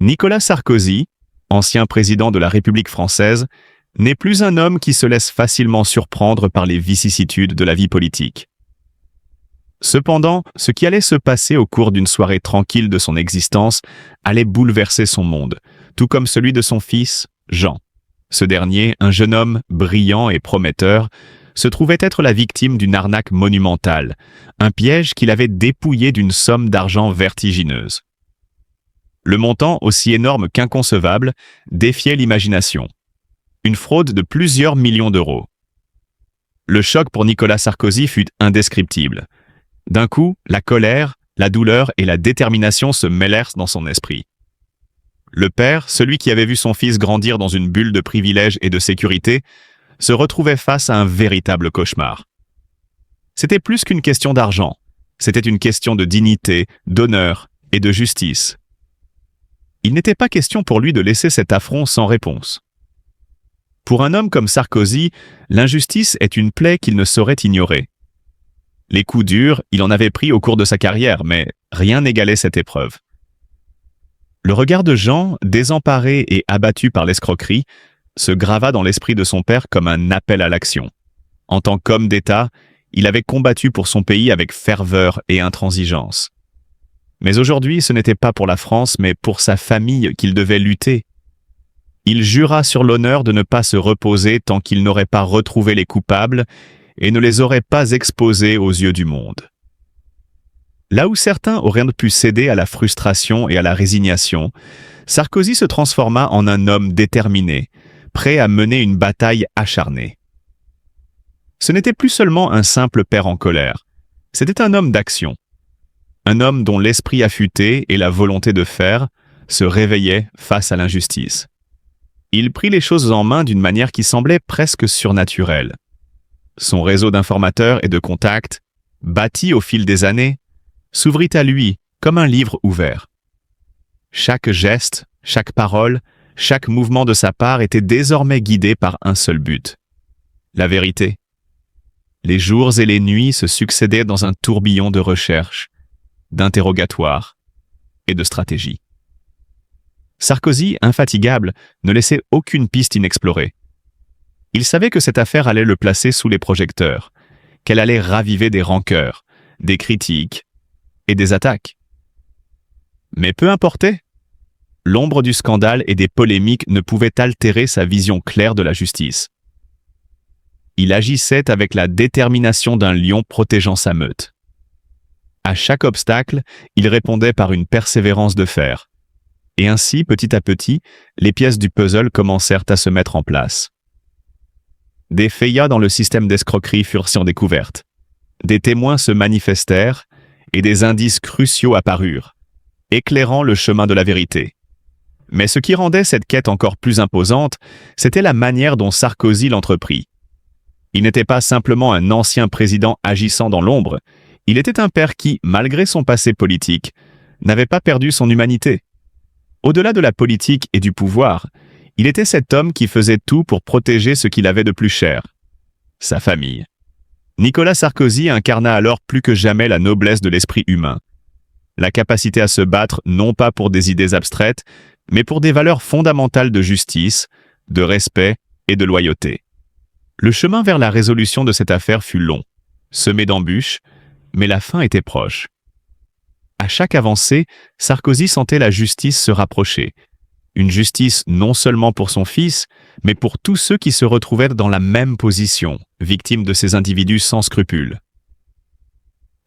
Nicolas Sarkozy, ancien président de la République française, n'est plus un homme qui se laisse facilement surprendre par les vicissitudes de la vie politique. Cependant, ce qui allait se passer au cours d'une soirée tranquille de son existence allait bouleverser son monde, tout comme celui de son fils, Jean. Ce dernier, un jeune homme brillant et prometteur, se trouvait être la victime d'une arnaque monumentale, un piège qui l'avait dépouillé d'une somme d'argent vertigineuse. Le montant, aussi énorme qu'inconcevable, défiait l'imagination. Une fraude de plusieurs millions d'euros. Le choc pour Nicolas Sarkozy fut indescriptible. D'un coup, la colère, la douleur et la détermination se mêlèrent dans son esprit. Le père, celui qui avait vu son fils grandir dans une bulle de privilèges et de sécurité, se retrouvait face à un véritable cauchemar. C'était plus qu'une question d'argent, c'était une question de dignité, d'honneur et de justice. Il n'était pas question pour lui de laisser cet affront sans réponse. Pour un homme comme Sarkozy, l'injustice est une plaie qu'il ne saurait ignorer. Les coups durs, il en avait pris au cours de sa carrière, mais rien n'égalait cette épreuve. Le regard de Jean, désemparé et abattu par l'escroquerie, se grava dans l'esprit de son père comme un appel à l'action. En tant qu'homme d'État, il avait combattu pour son pays avec ferveur et intransigeance. Mais aujourd'hui, ce n'était pas pour la France, mais pour sa famille qu'il devait lutter. Il jura sur l'honneur de ne pas se reposer tant qu'il n'aurait pas retrouvé les coupables et ne les aurait pas exposés aux yeux du monde. Là où certains auraient pu céder à la frustration et à la résignation, Sarkozy se transforma en un homme déterminé, prêt à mener une bataille acharnée. Ce n'était plus seulement un simple père en colère, c'était un homme d'action. Un homme dont l'esprit affûté et la volonté de faire se réveillaient face à l'injustice. Il prit les choses en main d'une manière qui semblait presque surnaturelle. Son réseau d'informateurs et de contacts, bâti au fil des années, s'ouvrit à lui comme un livre ouvert. Chaque geste, chaque parole, chaque mouvement de sa part était désormais guidé par un seul but: la vérité. Les jours et les nuits se succédaient dans un tourbillon de recherches, d'interrogatoires et de stratégies. Sarkozy, infatigable, ne laissait aucune piste inexplorée. Il savait que cette affaire allait le placer sous les projecteurs, qu'elle allait raviver des rancœurs, des critiques et des attaques. Mais peu importait. L'ombre du scandale et des polémiques ne pouvait altérer sa vision claire de la justice. Il agissait avec la détermination d'un lion protégeant sa meute. À chaque obstacle, il répondait par une persévérance de fer. Et ainsi, petit à petit, les pièces du puzzle commencèrent à se mettre en place. Des faillas dans le système d'escroquerie furent sans découverte. Des témoins se manifestèrent et des indices cruciaux apparurent, éclairant le chemin de la vérité. Mais ce qui rendait cette quête encore plus imposante, c'était la manière dont Sarkozy l'entreprit. Il n'était pas simplement un ancien président agissant dans l'ombre, il était un père qui, malgré son passé politique, n'avait pas perdu son humanité. Au-delà de la politique et du pouvoir, il était cet homme qui faisait tout pour protéger ce qu'il avait de plus cher: sa famille. Nicolas Sarkozy incarna alors plus que jamais la noblesse de l'esprit humain. La capacité à se battre non pas pour des idées abstraites, mais pour des valeurs fondamentales de justice, de respect et de loyauté. Le chemin vers la résolution de cette affaire fut long, semé d'embûches, mais la fin était proche. À chaque avancée, Sarkozy sentait la justice se rapprocher. Une justice non seulement pour son fils, mais pour tous ceux qui se retrouvaient dans la même position, victimes de ces individus sans scrupules.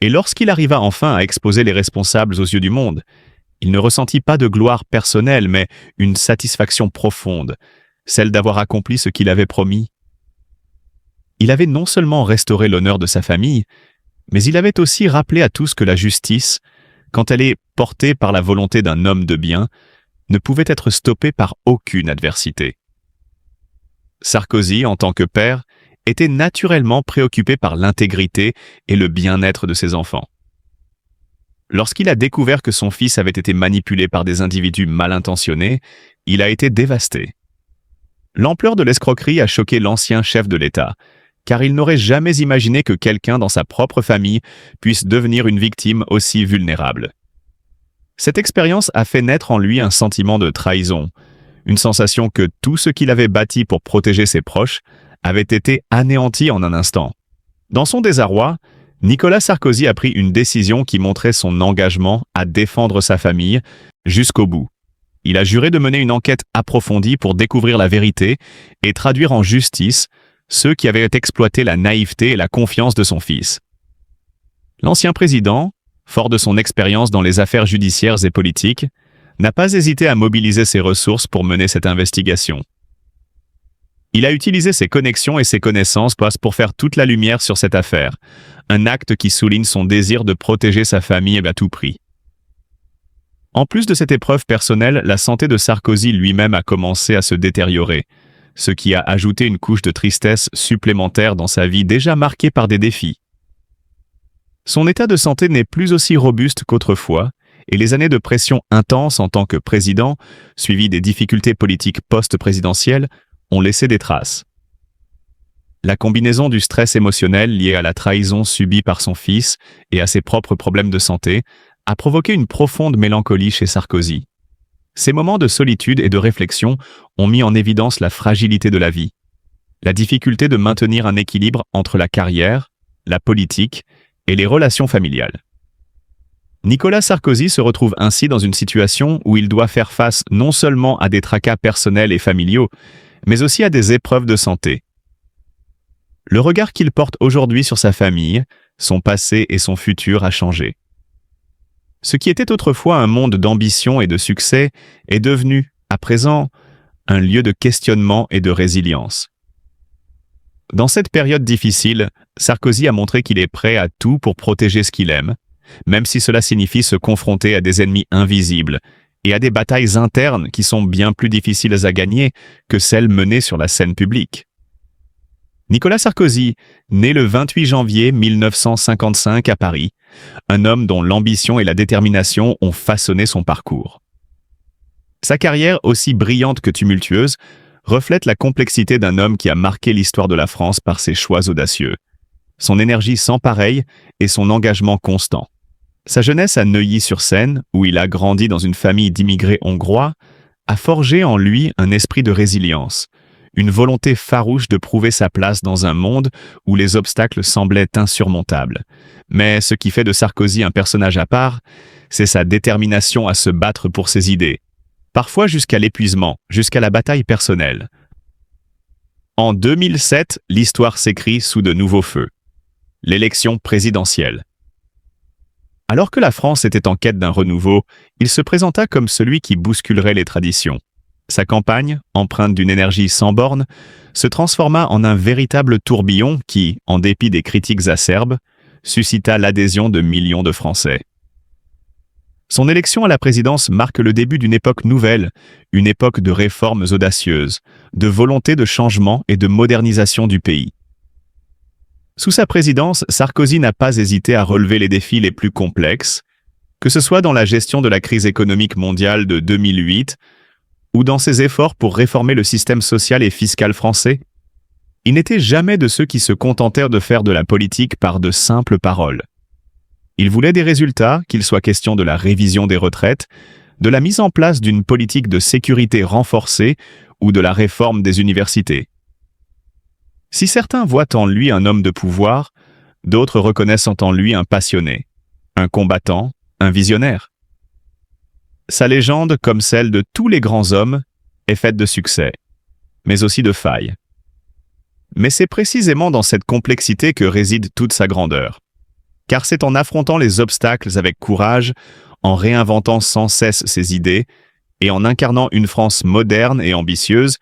Et lorsqu'il arriva enfin à exposer les responsables aux yeux du monde, il ne ressentit pas de gloire personnelle, mais une satisfaction profonde, celle d'avoir accompli ce qu'il avait promis. Il avait non seulement restauré l'honneur de sa famille, mais il avait aussi rappelé à tous que la justice, quand elle est portée par la volonté d'un homme de bien, ne pouvait être stoppée par aucune adversité. Sarkozy, en tant que père, était naturellement préoccupé par l'intégrité et le bien-être de ses enfants. Lorsqu'il a découvert que son fils avait été manipulé par des individus mal intentionnés, il a été dévasté. L'ampleur de l'escroquerie a choqué l'ancien chef de l'État, car il n'aurait jamais imaginé que quelqu'un dans sa propre famille puisse devenir une victime aussi vulnérable. Cette expérience a fait naître en lui un sentiment de trahison, une sensation que tout ce qu'il avait bâti pour protéger ses proches avait été anéanti en un instant. Dans son désarroi, Nicolas Sarkozy a pris une décision qui montrait son engagement à défendre sa famille jusqu'au bout. Il a juré de mener une enquête approfondie pour découvrir la vérité et traduire en justice ceux qui avaient exploité la naïveté et la confiance de son fils. L'ancien président, fort de son expérience dans les affaires judiciaires et politiques, n'a pas hésité à mobiliser ses ressources pour mener cette investigation. Il a utilisé ses connexions et ses connaissances pour faire toute la lumière sur cette affaire, un acte qui souligne son désir de protéger sa famille à tout prix. En plus de cette épreuve personnelle, la santé de Sarkozy lui-même a commencé à se détériorer, ce qui a ajouté une couche de tristesse supplémentaire dans sa vie déjà marquée par des défis. Son état de santé n'est plus aussi robuste qu'autrefois, et les années de pression intense en tant que président, suivies des difficultés politiques post-présidentielles, ont laissé des traces. La combinaison du stress émotionnel lié à la trahison subie par son fils et à ses propres problèmes de santé a provoqué une profonde mélancolie chez Sarkozy. Ces moments de solitude et de réflexion ont mis en évidence la fragilité de la vie, la difficulté de maintenir un équilibre entre la carrière, la politique et les relations familiales. Nicolas Sarkozy se retrouve ainsi dans une situation où il doit faire face non seulement à des tracas personnels et familiaux, mais aussi à des épreuves de santé. Le regard qu'il porte aujourd'hui sur sa famille, son passé et son futur a changé. Ce qui était autrefois un monde d'ambition et de succès est devenu, à présent, un lieu de questionnement et de résilience. Dans cette période difficile, Sarkozy a montré qu'il est prêt à tout pour protéger ce qu'il aime, même si cela signifie se confronter à des ennemis invisibles et à des batailles internes qui sont bien plus difficiles à gagner que celles menées sur la scène publique. Nicolas Sarkozy, né le 28 janvier 1955 à Paris, un homme dont l'ambition et la détermination ont façonné son parcours. Sa carrière, aussi brillante que tumultueuse, reflète la complexité d'un homme qui a marqué l'histoire de la France par ses choix audacieux, son énergie sans pareille et son engagement constant. Sa jeunesse à Neuilly-sur-Seine, où il a grandi dans une famille d'immigrés hongrois, a forgé en lui un esprit de résilience, une volonté farouche de prouver sa place dans un monde où les obstacles semblaient insurmontables. Mais ce qui fait de Sarkozy un personnage à part, c'est sa détermination à se battre pour ses idées, parfois jusqu'à l'épuisement, jusqu'à la bataille personnelle. En 2007, l'histoire s'écrit sous de nouveaux feux. L'élection présidentielle. Alors que la France était en quête d'un renouveau, il se présenta comme celui qui bousculerait les traditions. Sa campagne, empreinte d'une énergie sans borne, se transforma en un véritable tourbillon qui, en dépit des critiques acerbes, suscita l'adhésion de millions de Français. Son élection à la présidence marque le début d'une époque nouvelle, une époque de réformes audacieuses, de volonté de changement et de modernisation du pays. Sous sa présidence, Sarkozy n'a pas hésité à relever les défis les plus complexes, que ce soit dans la gestion de la crise économique mondiale de 2008 ou dans ses efforts pour réformer le système social et fiscal français. Il n'était jamais de ceux qui se contentèrent de faire de la politique par de simples paroles. Il voulait des résultats, qu'il soit question de la révision des retraites, de la mise en place d'une politique de sécurité renforcée ou de la réforme des universités. Si certains voient en lui un homme de pouvoir, d'autres reconnaissent en lui un passionné, un combattant, un visionnaire. Sa légende, comme celle de tous les grands hommes, est faite de succès, mais aussi de failles. Mais c'est précisément dans cette complexité que réside toute sa grandeur. Car c'est en affrontant les obstacles avec courage, en réinventant sans cesse ses idées et en incarnant une France moderne et ambitieuse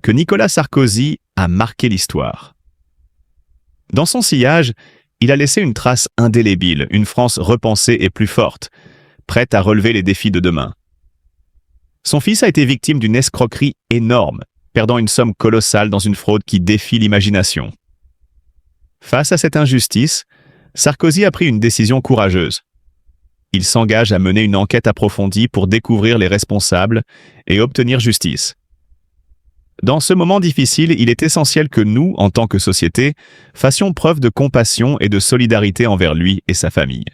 que Nicolas Sarkozy a marqué l'histoire. Dans son sillage, il a laissé une trace indélébile, une France repensée et plus forte, prête à relever les défis de demain. Son fils a été victime d'une escroquerie énorme, perdant une somme colossale dans une fraude qui défie l'imagination. Face à cette injustice, Sarkozy a pris une décision courageuse. Il s'engage à mener une enquête approfondie pour découvrir les responsables et obtenir justice. Dans ce moment difficile, il est essentiel que nous, en tant que société, fassions preuve de compassion et de solidarité envers lui et sa famille.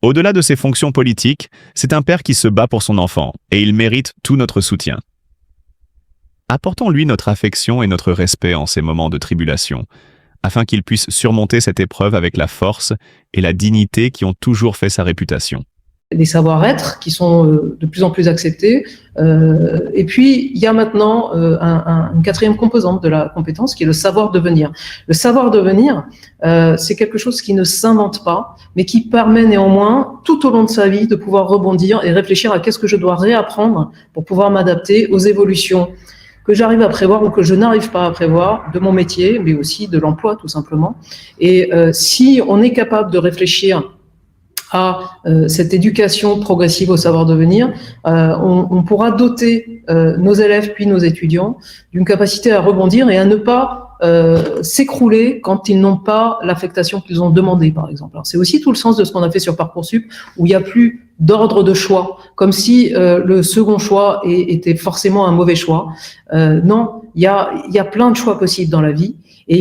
Au-delà de ses fonctions politiques, c'est un père qui se bat pour son enfant, et il mérite tout notre soutien. Apportons-lui notre affection et notre respect en ces moments de tribulation, afin qu'il puisse surmonter cette épreuve avec la force et la dignité qui ont toujours fait sa réputation. Des savoir-être qui sont de plus en plus acceptés. Et puis, il y a maintenant une quatrième composante de la compétence qui est le savoir-devenir. Le savoir-devenir, c'est quelque chose qui ne s'invente pas, mais qui permet néanmoins, tout au long de sa vie, de pouvoir rebondir et réfléchir à qu'est-ce que je dois réapprendre pour pouvoir m'adapter aux évolutions que j'arrive à prévoir ou que je n'arrive pas à prévoir de mon métier, mais aussi de l'emploi, tout simplement. Et si on est capable de réfléchir à cette éducation progressive au savoir-devenir, on pourra doter nos élèves puis nos étudiants d'une capacité à rebondir et à ne pas s'écrouler quand ils n'ont pas l'affectation qu'ils ont demandée, par exemple. C'est aussi tout le sens de ce qu'on a fait sur Parcoursup, où il n'y a plus d'ordre de choix, comme si le second choix était forcément un mauvais choix. Non, il y a plein de choix possibles dans la vie. Et